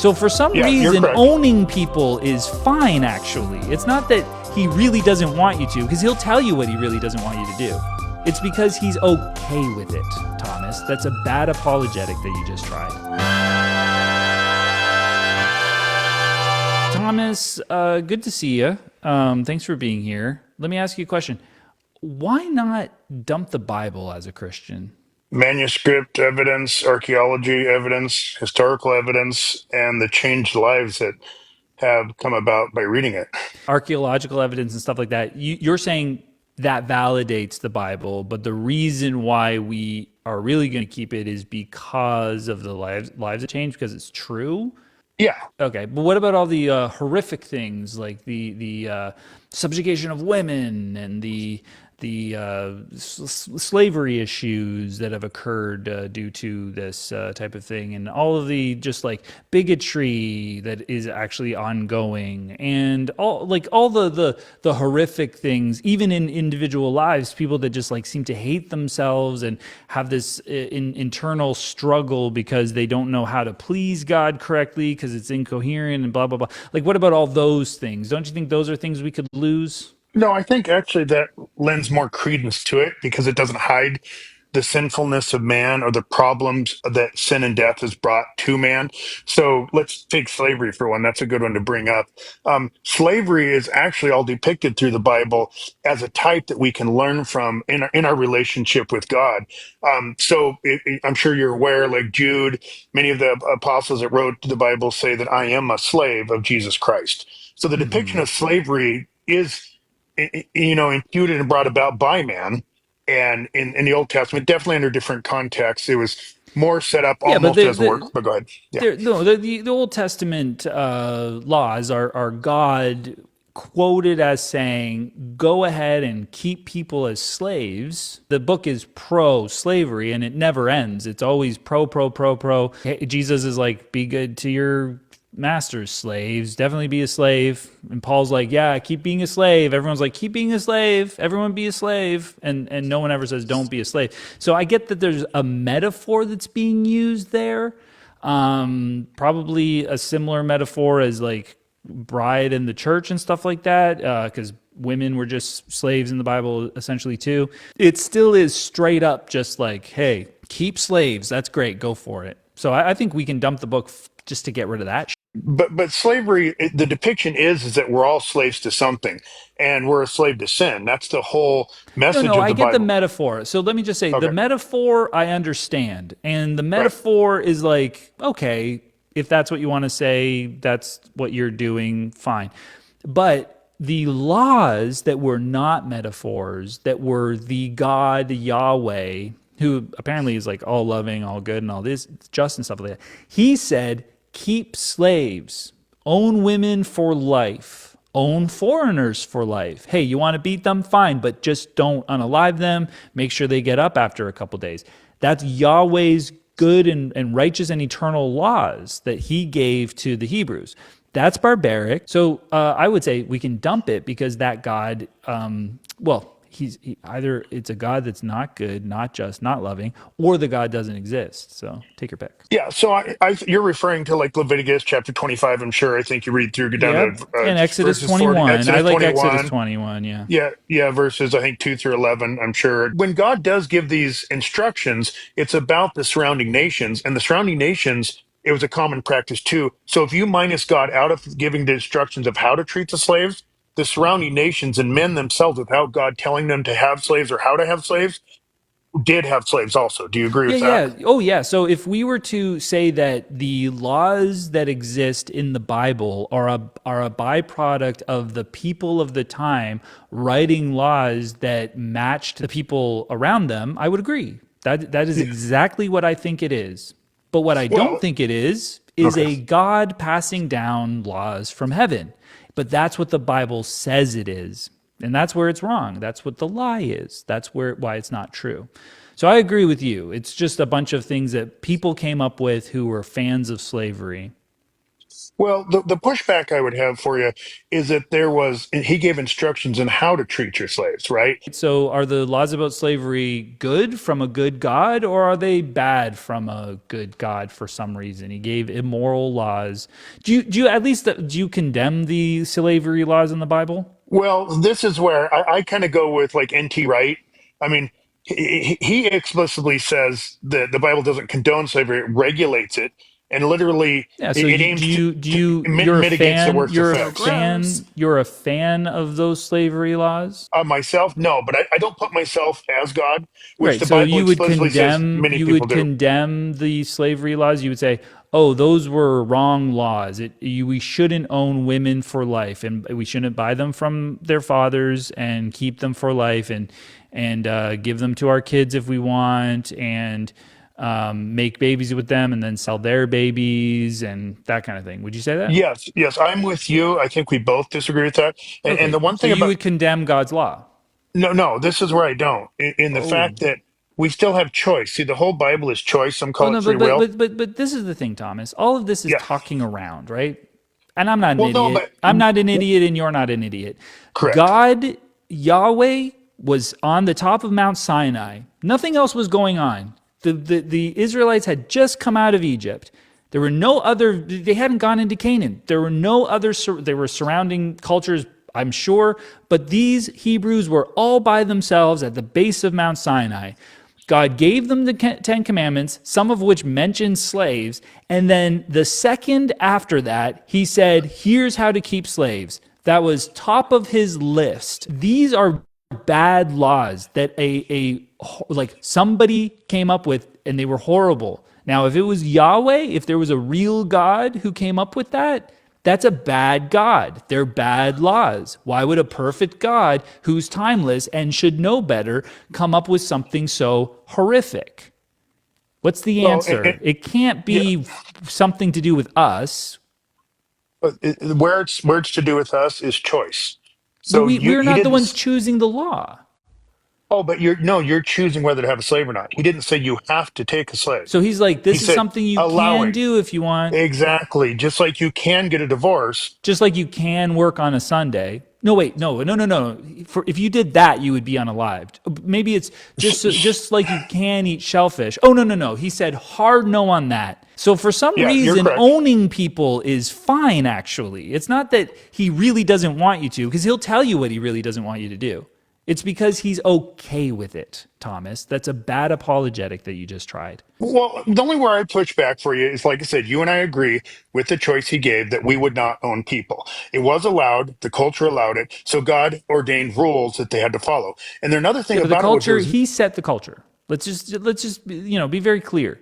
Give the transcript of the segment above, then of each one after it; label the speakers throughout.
Speaker 1: So for some
Speaker 2: Yeah, you're
Speaker 1: reason,
Speaker 2: correct.
Speaker 1: owning people is fine, actually. It's not that he really doesn't want you to, because he'll tell you what he really doesn't want you to do. It's because he's okay with it, Thomas. That's a bad apologetic that you just tried. Thomas, good to see you. Thanks for being here. Let me ask you a question. Why not dump the Bible as a Christian?
Speaker 2: Manuscript evidence, archaeology evidence, historical evidence, and the changed lives that have come about by reading it.
Speaker 1: Archaeological evidence and stuff like that. You're saying that validates the Bible, but the reason why we are really going to keep it is because of the lives that change, because it's true.
Speaker 2: Yeah.
Speaker 1: Okay, but what about all the horrific things like the subjugation of women and the slavery issues that have occurred due to this type of thing, and all of the just like bigotry that is actually ongoing, and all the horrific things, even in individual lives, people that just like seem to hate themselves and have this internal struggle because they don't know how to please God correctly because it's incoherent and blah blah blah. Like, what about all those things? Don't you think those are things we could lose?
Speaker 2: No, I think actually that lends more credence to it because it doesn't hide the sinfulness of man or the problems that sin and death has brought to man. So let's take slavery for one. That's a good one to bring up. Slavery is actually all depicted through the Bible as a type that we can learn from in our relationship with God. I'm sure you're aware, like Jude, many of the apostles that wrote the Bible say that I am a slave of Jesus Christ. So the depiction of slavery is imputed and brought about by man. And in the Old Testament, definitely under different contexts, it was more set up
Speaker 1: Yeah, but
Speaker 2: almost as work. But go ahead. Yeah.
Speaker 1: the Old Testament laws are God quoted as saying, "Go ahead and keep people as slaves." The book is pro-slavery, and it never ends. It's always pro. Hey, Jesus is like, "Be good to your masters, slaves. Definitely be a slave." And Paul's like, "Yeah, keep being a slave." Everyone's like, "Keep being a slave. Everyone be a slave." And no one ever says, "Don't be a slave." So I get that there's a metaphor that's being used there. Probably a similar metaphor as like bride and the church and stuff like that, because women were just slaves in the Bible essentially too. It still is straight up just like, hey, keep slaves. That's great. Go for it. So I think we can dump the book just to get rid of that.
Speaker 2: But slavery, the depiction is that we're all slaves to something, and we're a slave to sin. That's the whole message
Speaker 1: No,
Speaker 2: of
Speaker 1: I
Speaker 2: the
Speaker 1: get the
Speaker 2: Bible.
Speaker 1: metaphor. So let me just say the
Speaker 2: Okay.
Speaker 1: metaphor I understand. And the
Speaker 2: Right.
Speaker 1: metaphor is like, okay, if that's what you want to say, that's what you're doing, fine. But the laws that were not metaphors, that were the God Yahweh, who apparently is like all loving, all good, and all this, just and stuff like that, he said, keep slaves, own women for life, own foreigners for life. Hey, you want to beat them? Fine, but just don't unalive them. Make sure they get up after a couple days. That's Yahweh's good and righteous and eternal laws that he gave to the Hebrews. That's barbaric. So I would say we can dump it because that God, either it's a God that's not good, not just, not loving, or the God doesn't exist. So take your pick.
Speaker 2: Yeah. So you're referring to like Leviticus chapter 25. I'm sure. I think you read through, go down to
Speaker 1: Yep. And Exodus
Speaker 2: verses 40,
Speaker 1: 21. I
Speaker 2: Exodus
Speaker 1: like Exodus
Speaker 2: 21.
Speaker 1: 21, yeah.
Speaker 2: Yeah, yeah, verses I think 2 through 11, I'm sure. When God does give these instructions, it's about the surrounding nations, and the surrounding nations, it was a common practice too. So if you minus God out of giving the instructions of how to treat the slaves, the surrounding nations and men themselves, without God telling them to have slaves or how to have slaves, did have slaves also. Do you agree
Speaker 1: Yeah,
Speaker 2: with that?
Speaker 1: yeah. Oh, yeah. So if we were to say that the laws that exist in the Bible are a byproduct of the people of the time writing laws that matched the people around them, I would agree. That is
Speaker 2: Yeah.
Speaker 1: exactly what I think it is. But what I don't
Speaker 2: Well,
Speaker 1: think it is
Speaker 2: okay.
Speaker 1: a God passing down laws from heaven. But that's what the Bible says it is. And that's where it's wrong. That's what the lie is. That's why it's not true. So I agree with you. It's just a bunch of things that people came up with who were fans of slavery.
Speaker 2: Well, the pushback I would have for you is that he gave instructions on how to treat your slaves, right?
Speaker 1: So, are the laws about slavery good from a good God, or are they bad from a good God for some reason? He gave immoral laws. Do you at least do you condemn the slavery laws in the Bible?
Speaker 2: Well, this is where I kind of go with like N.T. Wright. I mean, he explicitly says that the Bible doesn't condone slavery; it regulates it, and literally
Speaker 1: Yeah. So,
Speaker 2: it
Speaker 1: you, do
Speaker 2: aims
Speaker 1: you do
Speaker 2: to
Speaker 1: you you're a
Speaker 2: mitigates the
Speaker 1: fan?
Speaker 2: worst
Speaker 1: You're a
Speaker 3: So
Speaker 2: effects.
Speaker 3: gross.
Speaker 1: fan. You're a fan of those slavery laws?
Speaker 2: Myself, no, but I don't put myself as God, which
Speaker 1: Right.
Speaker 2: the
Speaker 1: So
Speaker 2: Bible explicitly says many
Speaker 1: you
Speaker 2: people
Speaker 1: would
Speaker 2: do.
Speaker 1: condemn the slavery laws. You would say, "Oh, those were wrong laws. We shouldn't own women for life, and we shouldn't buy them from their fathers and keep them for life, and give them to our kids if we want, and make babies with them, and then sell their babies and that kind of thing." Would you say that?
Speaker 2: Yes, yes, I'm with you. I think we both disagree with that. And the
Speaker 1: Okay.
Speaker 2: one
Speaker 1: So
Speaker 2: thing
Speaker 1: you
Speaker 2: about
Speaker 1: would condemn God's law.
Speaker 2: no, no, this is where I don't. In the
Speaker 1: Oh.
Speaker 2: fact that we still have choice. See, the whole Bible is choice. Some
Speaker 1: Well,
Speaker 2: call it
Speaker 1: no,
Speaker 2: free will.
Speaker 1: but this is the thing, Thomas. All of this is
Speaker 2: Yeah.
Speaker 1: talking around, right? And I'm not an
Speaker 2: Well, no,
Speaker 1: idiot.
Speaker 2: but
Speaker 1: I'm not an idiot, and you're not an idiot.
Speaker 2: correct.
Speaker 1: God, Yahweh, was on the top of Mount Sinai. Nothing else was going on. The Israelites had just come out of Egypt. There were no other. They hadn't gone into Canaan. There were no other. There were surrounding cultures, I'm sure, but these Hebrews were all by themselves at the base of Mount Sinai. God gave them the Ten Commandments, some of which mention slaves. And then the second after that, he said, here's how to keep slaves. That was top of his list. These are bad laws that like somebody came up with, and they were horrible. Now, if it was Yahweh, if there was a real God who came up with that, that's a bad God. They're bad laws. Why would a perfect God who's timeless and should know better come up with something so horrific? What's the
Speaker 2: Well,
Speaker 1: answer? It can't
Speaker 2: yeah,
Speaker 1: be something to do with us.
Speaker 2: where it's to do with us is choice.
Speaker 1: But
Speaker 2: So
Speaker 1: we're
Speaker 2: he
Speaker 1: not the
Speaker 2: didn't.
Speaker 1: ones choosing the law.
Speaker 2: Oh, but you're no, you're choosing whether to have a slave or not. He didn't say you have to take a slave.
Speaker 1: So he's like,
Speaker 2: He
Speaker 1: this is
Speaker 2: said
Speaker 1: something you can
Speaker 2: allowing.
Speaker 1: do if you want.
Speaker 2: Exactly. Just like you can get a divorce.
Speaker 1: Just like you can work on a Sunday. No, wait, no. If you did that, you would be unalived. Maybe it's just like you can eat shellfish. Oh, no. He said hard no on that. So for some
Speaker 2: Yeah, you're
Speaker 1: reason,
Speaker 2: correct.
Speaker 1: owning people is fine. Actually, it's not that he really doesn't want you to, because he'll tell you what he really doesn't want you to do. It's because he's okay with it, Thomas. That's a bad apologetic that you just tried.
Speaker 2: Well, the only where I push back for you is, like I said, you and I agree with the choice he gave that we would not own people. It was allowed, the culture allowed it, so God ordained rules that they had to follow. And then another thing
Speaker 1: Yeah, but the
Speaker 2: about it was
Speaker 1: culture, he set the culture. Let's just be very clear.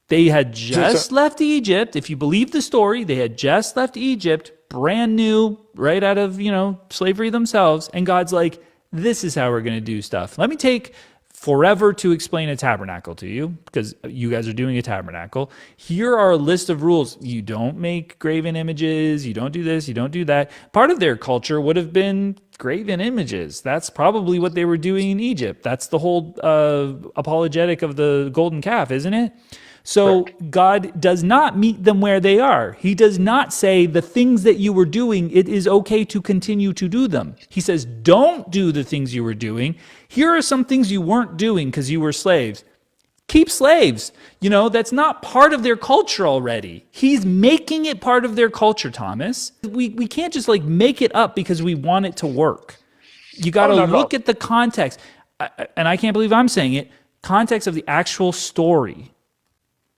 Speaker 1: They had just left Egypt. If you believe the story, they had just left Egypt, brand new, right out of, slavery themselves. And God's like, this is how we're going to do stuff. Let me take forever to explain a tabernacle to you, because you guys are doing a tabernacle. Here are a list of rules. You don't make graven images. You don't do this. You don't do that. Part of their culture would have been graven images. That's probably what they were doing in Egypt. That's the whole apologetic of the golden calf, isn't it? So
Speaker 2: correct.
Speaker 1: God does not meet them where they are. He does not say the things that you were doing, it is okay to continue to do them. He says, don't do the things you were doing. Here are some things you weren't doing because you were slaves. Keep slaves. That's not part of their culture already. He's making it part of their culture, Thomas. We can't just like make it up because we want it to work. You got
Speaker 2: Oh,
Speaker 1: to
Speaker 2: not at
Speaker 1: look
Speaker 2: all.
Speaker 1: at the context. And I can't believe I'm saying it, context of the actual story.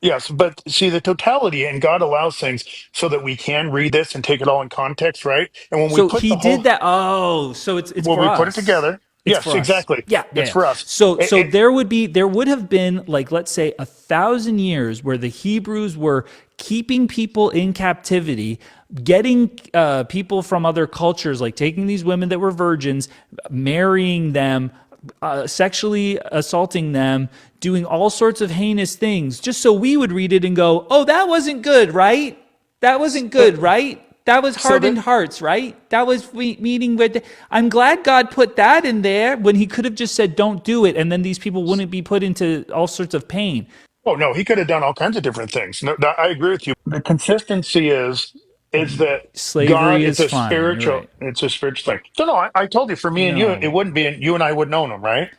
Speaker 2: Yes, but see the totality, and God allows things so that we can read this and take it all in context, right? And when we
Speaker 1: So
Speaker 2: put
Speaker 1: he
Speaker 2: the
Speaker 1: did
Speaker 2: whole,
Speaker 1: that. Oh, so it's
Speaker 2: when
Speaker 1: for
Speaker 2: we put it
Speaker 1: us.
Speaker 2: together,
Speaker 1: It's
Speaker 2: yes,
Speaker 1: for us.
Speaker 2: exactly.
Speaker 1: Yeah, yeah,
Speaker 2: It's
Speaker 1: yeah.
Speaker 2: for us.
Speaker 1: So there would have been, like, let's say 1,000 years where the Hebrews were keeping people in captivity, getting people from other cultures, like taking these women that were virgins, marrying them, sexually assaulting them, doing all sorts of heinous things, just so we would read it and go, oh, that wasn't good, right? That wasn't
Speaker 2: so,
Speaker 1: good, right? That was
Speaker 2: so
Speaker 1: hardened
Speaker 2: that
Speaker 1: hearts, right? That was meeting with. I'm glad God put that in there when he could have just said, don't do it. And then these people wouldn't be put into all sorts of pain.
Speaker 2: oh no, he could have done all kinds of different things. No, I agree with you. The consistency is is that God,
Speaker 1: Slavery is fine. You're right.
Speaker 2: it's a spiritual thing. So no, I told you, for me and you, it
Speaker 1: No,
Speaker 2: wouldn't be, and you and I wouldn't own them, right?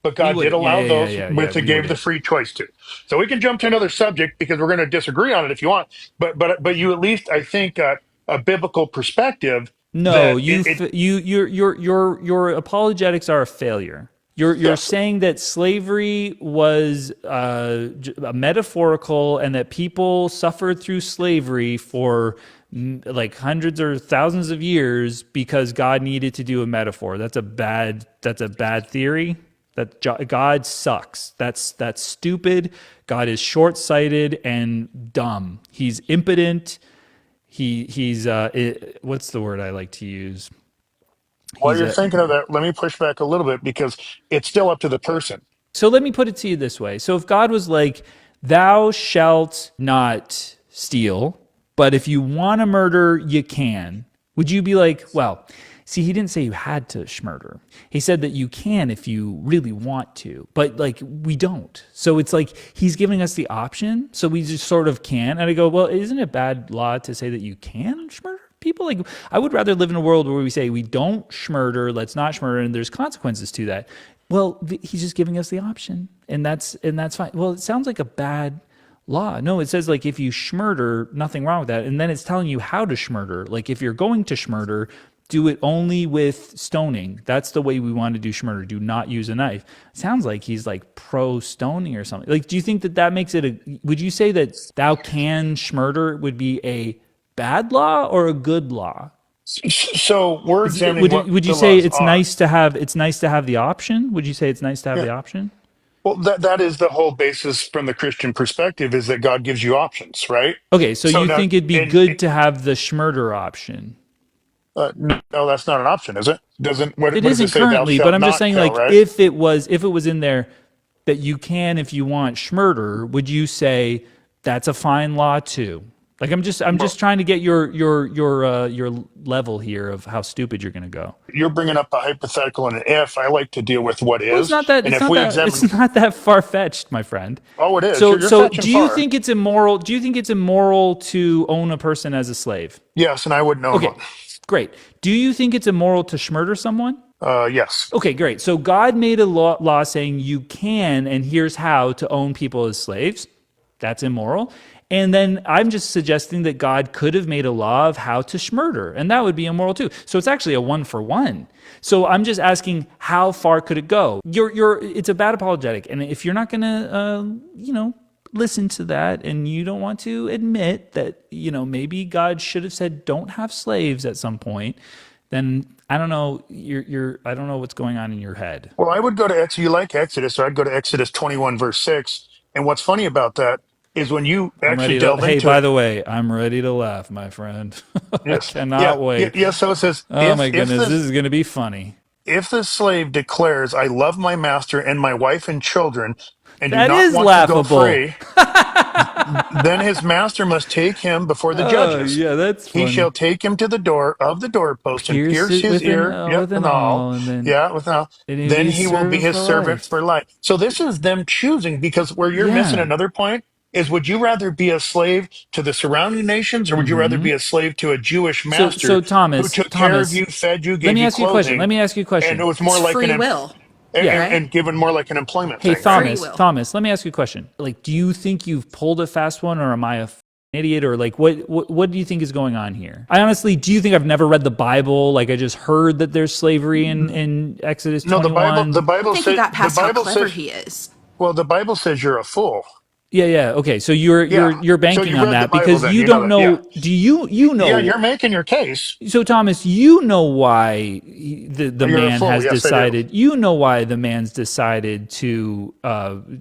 Speaker 2: But
Speaker 1: we
Speaker 2: God did
Speaker 1: wouldn't. Yeah,
Speaker 2: allow
Speaker 1: yeah, yeah,
Speaker 2: those
Speaker 1: yeah, yeah.
Speaker 2: with, it
Speaker 1: We
Speaker 2: gave the
Speaker 1: wouldn't.
Speaker 2: free choice to. So we can jump to another subject because we're going to disagree on it if you want. But you at least, I think, a biblical perspective
Speaker 1: No,
Speaker 2: that it
Speaker 1: your apologetics are a failure. You're
Speaker 2: yes.
Speaker 1: saying that slavery was metaphorical and that people suffered through slavery for like hundreds or thousands of years because God needed to do a metaphor. That's a bad theory. God sucks. That's stupid. God is short-sighted and dumb. He's impotent. What's the word I like to use?
Speaker 2: While
Speaker 1: He's
Speaker 2: you're
Speaker 1: a
Speaker 2: thinking of that, let me push back a little bit because it's still up to the person.
Speaker 1: So let me put it to you this way. So if God was like, thou shalt not steal, but if you want to murder, you can, would you be like, well, see, he didn't say you had to murder. He said that you can if you really want to, but like we don't. So it's like he's giving us the option. So we just sort of can. And I go, well, isn't it bad law to say that you can murder people? Like, I would rather live in a world where we say we don't schmurder, let's not schmurder, and there's consequences to that. Well, he's just giving us the option, and that's fine. Well, it sounds like a bad law. No, it says like if you schmurder, nothing wrong with that, and then it's telling you how to schmurder. Like if you're going to schmurder, do it only with stoning. That's the way we want to do schmurder. Do not use a knife. It sounds like he's like pro stoning or something. Like, do you think that that makes it a? Would you say that thou can schmurder would be a bad law or a good law?
Speaker 2: So we're
Speaker 1: Is it,
Speaker 2: examining
Speaker 1: would
Speaker 2: what
Speaker 1: would you
Speaker 2: the
Speaker 1: say
Speaker 2: laws
Speaker 1: it's
Speaker 2: are.
Speaker 1: nice to have the option? Would you say it's nice to have
Speaker 2: Yeah.
Speaker 1: the option?
Speaker 2: Well, that is the whole basis from the Christian perspective, is that God gives you options, right?
Speaker 1: Okay, so
Speaker 2: So
Speaker 1: you
Speaker 2: now,
Speaker 1: think it'd be
Speaker 2: and
Speaker 1: good to have the schmurder option?
Speaker 2: no, that's not an option, is it? Doesn't
Speaker 1: It
Speaker 2: what does it
Speaker 1: isn't
Speaker 2: say? Thou
Speaker 1: currently, but
Speaker 2: shalt
Speaker 1: I'm just
Speaker 2: not
Speaker 1: saying
Speaker 2: kill,
Speaker 1: like
Speaker 2: right?
Speaker 1: if it was in there that you can if you want schmurder, would you say that's a fine law too? Like I'm just
Speaker 2: Well,
Speaker 1: trying to get your level here of how stupid you're going to go.
Speaker 2: you're bringing up a hypothetical and an if. I like to deal with what
Speaker 1: Well, it's
Speaker 2: is,
Speaker 1: not that
Speaker 2: and
Speaker 1: it's
Speaker 2: if
Speaker 1: not
Speaker 2: we
Speaker 1: that
Speaker 2: examine,
Speaker 1: it's not that far fetched, my friend.
Speaker 2: oh, it is.
Speaker 1: So
Speaker 2: You're
Speaker 1: so
Speaker 2: fetching
Speaker 1: do you
Speaker 2: far.
Speaker 1: think it's immoral? Do you think it's immoral to own a person as a slave?
Speaker 2: Yes, and I wouldn't own one.
Speaker 1: Okay, great. Do you think it's immoral to murder someone?
Speaker 2: Yes.
Speaker 1: Okay, great. So God made a law saying you can, and here's how to own people as slaves. That's immoral. And then I'm just suggesting that God could have made a law of how to murder, and that would be immoral too. So it's actually a one for one. So I'm just asking, how far could it go? It's a bad apologetic, and if you're not gonna, listen to that, and you don't want to admit that, maybe God should have said don't have slaves at some point, then I don't know. I don't know what's going on in your head.
Speaker 2: Well, I would go to Exodus. You like Exodus, so I'd go to Exodus 21, verse 6. And what's funny about that is when you
Speaker 1: I'm
Speaker 2: actually
Speaker 1: ready to.
Speaker 2: delve
Speaker 1: Hey,
Speaker 2: into
Speaker 1: by
Speaker 2: it.
Speaker 1: the way, I'm ready to laugh, my friend. I
Speaker 2: Yes. Yeah.
Speaker 1: cannot
Speaker 2: Yeah.
Speaker 1: wait.
Speaker 2: Yeah. So it says,
Speaker 1: Oh my goodness, this is going to be funny.
Speaker 2: if the slave declares, I love my master and my wife and children, and do
Speaker 1: That
Speaker 2: not
Speaker 1: is
Speaker 2: want to go
Speaker 1: laughable.
Speaker 2: free, then his master must take him before the
Speaker 1: Oh
Speaker 2: judges.
Speaker 1: yeah, that's
Speaker 2: He
Speaker 1: funny.
Speaker 2: shall take him to the door of the doorpost and
Speaker 1: Pierce
Speaker 2: pierce
Speaker 1: it
Speaker 2: his
Speaker 1: with an
Speaker 2: ear.
Speaker 1: uh,
Speaker 2: Yep,
Speaker 1: with an
Speaker 2: and all.
Speaker 1: awl, and then
Speaker 2: Yeah, with all.
Speaker 1: it'll
Speaker 2: Then
Speaker 1: be
Speaker 2: he will be
Speaker 1: served
Speaker 2: his
Speaker 1: for
Speaker 2: servant
Speaker 1: life.
Speaker 2: for life. So this is them choosing, because where you're missing
Speaker 1: Yeah.
Speaker 2: another point is, would you rather be a slave to the surrounding nations, or would you rather be a slave to a Jewish
Speaker 1: So
Speaker 2: master who
Speaker 1: Thomas,
Speaker 2: took care of
Speaker 1: Thomas,
Speaker 2: you, fed you,
Speaker 1: let
Speaker 2: gave
Speaker 1: me
Speaker 2: you
Speaker 1: ask you a question. Let
Speaker 2: clothing,
Speaker 1: me ask you a
Speaker 2: and it
Speaker 1: question.
Speaker 2: was
Speaker 3: It's
Speaker 2: more like
Speaker 3: free will,
Speaker 1: Yeah.
Speaker 3: right?
Speaker 2: and given more like an employment
Speaker 1: Hey,
Speaker 2: thing, right?
Speaker 3: Free
Speaker 1: Thomas,
Speaker 3: will.
Speaker 1: Thomas, let me ask you a question. Like, do you think you've pulled a fast one, or am I idiot, or like, what do you think is going on here? I honestly, do you think I've never read the Bible? Like, I just heard that there's slavery in Exodus
Speaker 2: No, the
Speaker 1: 21.
Speaker 3: I
Speaker 2: Bible
Speaker 3: think he
Speaker 2: says,
Speaker 3: got past how clever he is.
Speaker 2: well, the Bible says you're a fool.
Speaker 1: Yeah, yeah. Okay, so you're
Speaker 2: Yeah.
Speaker 1: you're you're
Speaker 2: So
Speaker 1: banking
Speaker 2: you've
Speaker 1: on
Speaker 2: read the
Speaker 1: that
Speaker 2: Bible,
Speaker 1: because
Speaker 2: then
Speaker 1: you
Speaker 2: you know
Speaker 1: don't
Speaker 2: that. Yeah.
Speaker 1: know. Do you
Speaker 2: Yeah,
Speaker 1: know?
Speaker 2: you're making your case.
Speaker 1: So Thomas, you know why the
Speaker 2: You're a
Speaker 1: man
Speaker 2: fool.
Speaker 1: has
Speaker 2: Yes, I do.
Speaker 1: decided. You know why the man's decided to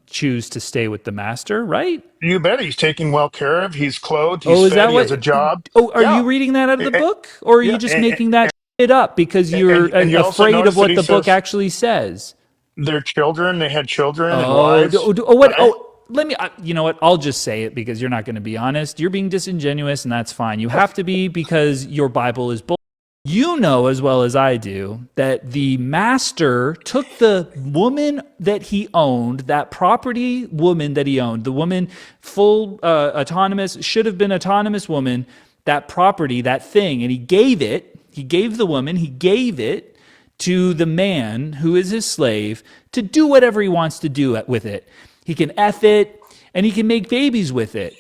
Speaker 1: choose to stay with the master, right?
Speaker 2: You bet he's taken well care of. He's clothed. He's
Speaker 1: Oh, is
Speaker 2: fed.
Speaker 1: that
Speaker 2: He has
Speaker 1: what?
Speaker 2: a job.
Speaker 1: Oh, are
Speaker 2: Yeah.
Speaker 1: you reading that out of
Speaker 2: Eh,
Speaker 1: the
Speaker 2: eh,
Speaker 1: book, or are you
Speaker 2: Yeah.
Speaker 1: just making that shit up because you're
Speaker 2: And you also
Speaker 1: afraid of
Speaker 2: notice that
Speaker 1: what
Speaker 2: he
Speaker 1: the book
Speaker 2: says
Speaker 1: actually says?
Speaker 2: their children, they had children and
Speaker 1: Oh,
Speaker 2: wives,
Speaker 1: what?
Speaker 2: right?
Speaker 1: Oh, let me. You know what? I'll just say it because you're not going to be honest. You're being disingenuous, and that's fine. You have to be because your Bible is bull. You know as well as I do that the master took the woman that he owned, that property woman that he owned, the woman full autonomous, should have been autonomous woman, that property, that thing, and he gave the woman, he gave it to the man who is his slave to do whatever he wants to do with it. He can F it, and he can make babies with it.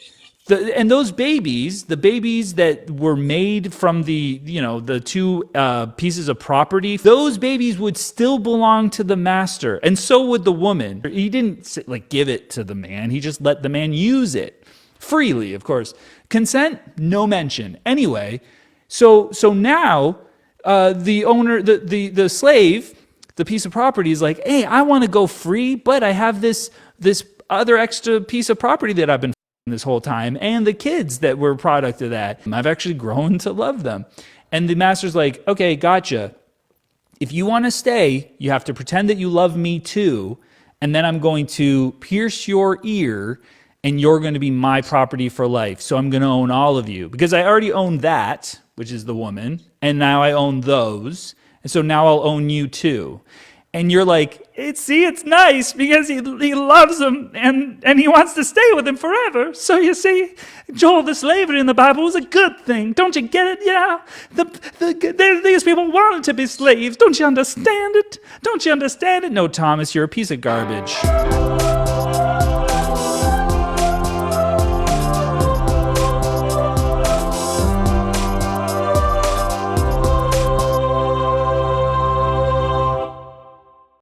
Speaker 1: And those babies, the babies that were made from the two pieces of property, those babies would still belong to the master, and so would the woman. He didn't give it to the man; he just let the man use it freely, of course. Consent, no mention. Anyway, so now the owner, the slave, the piece of property is like, hey, I want to go free, but I have this other extra piece of property that I've been this whole time, and the kids that were a product of that. I've actually grown to love them. And the master's like, okay, gotcha. If you want to stay, you have to pretend that you love me too, and then I'm going to pierce your ear, and you're going to be my property for life. So I'm going to own all of you, because I already own that, which is the woman, and now I own those, and so now I'll own you too. And you're like, it's nice because he loves him and he wants to stay with him forever. So you see, Joel, the slavery in the Bible was a good thing. Don't you get it? Yeah. These people wanted to be slaves. Don't you understand it? Don't you understand it? No, Thomas, you're a piece of garbage.